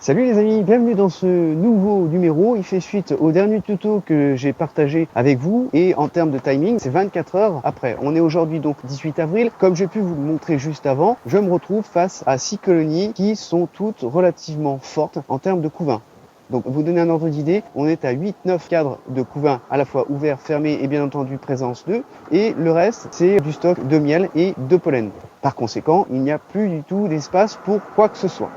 Salut les amis, bienvenue dans ce nouveau numéro. Il fait suite au dernier tuto que j'ai partagé avec vous et en termes de timing, c'est 24 heures après. On est aujourd'hui donc 18 avril. Comme j'ai pu vous le montrer juste avant, je me retrouve face à 6 colonies qui sont toutes relativement fortes en termes de couvain. Donc, pour vous donner un ordre d'idée, on est à 8-9 cadres de couvain à la fois ouverts, fermés et bien entendu présence d'œufs. Et le reste, c'est du stock de miel et de pollen. Par conséquent, il n'y a plus du tout d'espace pour quoi que ce soit.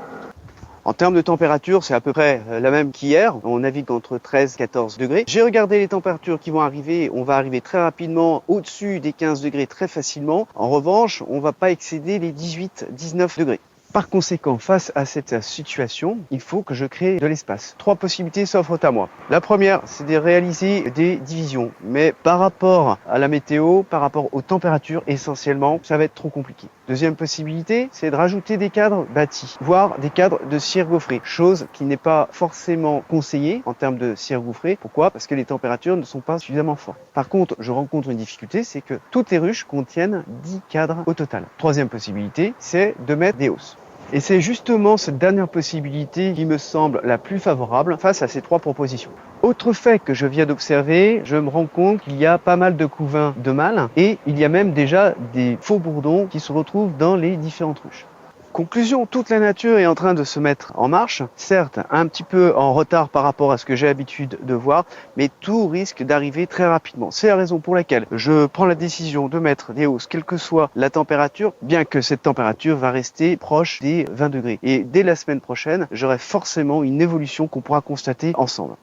En termes de température, c'est à peu près la même qu'hier. On navigue entre 13 et 14 degrés. J'ai regardé les températures qui vont arriver. On va arriver très rapidement au-dessus des 15 degrés très facilement. En revanche, on ne va pas excéder les 18-19 degrés. Par conséquent, face à cette situation, il faut que je crée de l'espace. 3 possibilités s'offrent à moi. La première, c'est de réaliser des divisions. Mais par rapport à la météo, par rapport aux températures, essentiellement, ça va être trop compliqué. Deuxième possibilité, c'est de rajouter des cadres bâtis, voire des cadres de cire gaufrée. Chose qui n'est pas forcément conseillée en termes de cire gaufrée. Pourquoi? Parce que les températures ne sont pas suffisamment fortes. Par contre, je rencontre une difficulté, c'est que toutes les ruches contiennent 10 cadres au total. Troisième possibilité, c'est de mettre des hausses. Et c'est justement cette dernière possibilité qui me semble la plus favorable face à ces 3 propositions. Autre fait que je viens d'observer, je me rends compte qu'il y a pas mal de couvains de mâles et il y a même déjà des faux bourdons qui se retrouvent dans les différentes ruches. Conclusion, toute la nature est en train de se mettre en marche, certes un petit peu en retard par rapport à ce que j'ai l'habitude de voir, mais tout risque d'arriver très rapidement. C'est la raison pour laquelle je prends la décision de mettre des hausses, quelle que soit la température, bien que cette température va rester proche des 20 degrés. Et dès la semaine prochaine, j'aurai forcément une évolution qu'on pourra constater ensemble.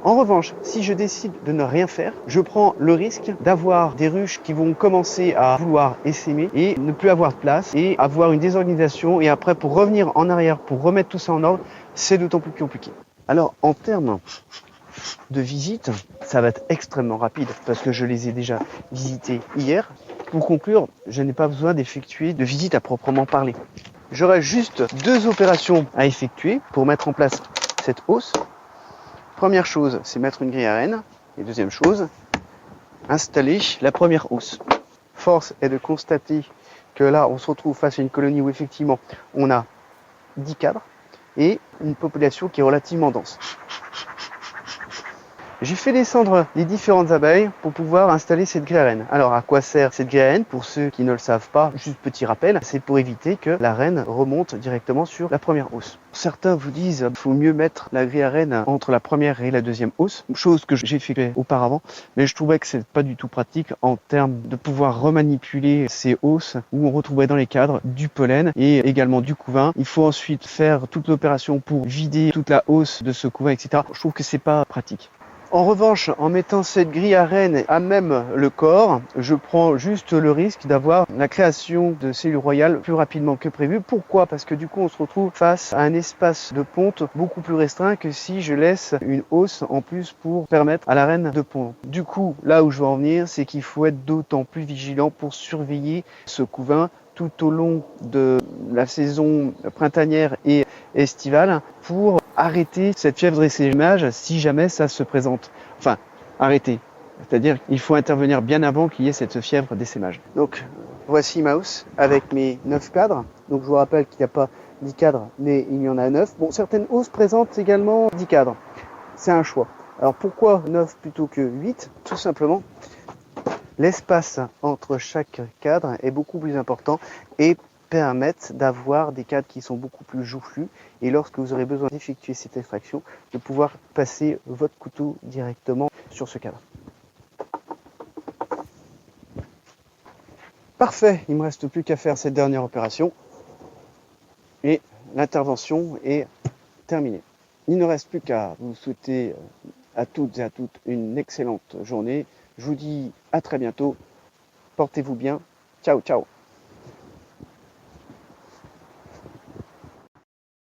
En revanche, si je décide de ne rien faire, je prends le risque d'avoir des ruches qui vont commencer à vouloir essaimer et ne plus avoir de place et avoir une désorganisation et après pour revenir en arrière, pour remettre tout ça en ordre, c'est d'autant plus compliqué. Alors en termes de visite, ça va être extrêmement rapide parce que je les ai déjà visités hier. Pour conclure, je n'ai pas besoin d'effectuer de visite à proprement parler. J'aurai juste 2 opérations à effectuer pour mettre en place cette hausse. Première chose, c'est mettre une grille à rennes. Et deuxième chose, installer la première hausse. Force est de constater que là, on se retrouve face à une colonie où effectivement, on a 10 cadres et une population qui est relativement dense. J'ai fait descendre les différentes abeilles pour pouvoir installer cette grille à reine. Alors à quoi sert cette grille à reine? Pour ceux qui ne le savent pas, juste petit rappel, c'est pour éviter que la reine remonte directement sur la première hausse. Certains vous disent qu'il faut mieux mettre la grille à reine entre la première et la deuxième hausse, chose que j'ai fait auparavant, mais je trouvais que c'est pas du tout pratique en termes de pouvoir remanipuler ces hausses où on retrouvait dans les cadres du pollen et également du couvain. Il faut ensuite faire toute l'opération pour vider toute la hausse de ce couvain, etc. Je trouve que c'est pas pratique. En revanche, en mettant cette grille à rennes à même le corps, je prends juste le risque d'avoir la création de cellules royales plus rapidement que prévu. Pourquoi? Parce que du coup, on se retrouve face à un espace de ponte beaucoup plus restreint que si je laisse une hausse en plus pour permettre à la reine de pondre. Du coup, là où je veux en venir, c'est qu'il faut être d'autant plus vigilant pour surveiller ce couvain tout au long de la saison printanière et estivale pour arrêter cette fièvre d'essaimage si jamais ça se présente. Enfin, arrêter. C'est-à-dire qu'il faut intervenir bien avant qu'il y ait cette fièvre d'essaimage. Donc, voici ma hausse avec mes 9 cadres. Donc, je vous rappelle qu'il n'y a pas 10 cadres, mais il y en a 9. Bon, certaines hausses présentent également 10 cadres. C'est un choix. Alors, pourquoi 9 plutôt que 8? Tout simplement, l'espace entre chaque cadre est beaucoup plus important et permettent d'avoir des cadres qui sont beaucoup plus joufflus et lorsque vous aurez besoin d'effectuer cette extraction, de pouvoir passer votre couteau directement sur ce cadre. Parfait, il ne me reste plus qu'à faire cette dernière opération et l'intervention est terminée. Il ne reste plus qu'à vous souhaiter à toutes et à toutes une excellente journée. Je vous dis à très bientôt. Portez-vous bien. Ciao, ciao.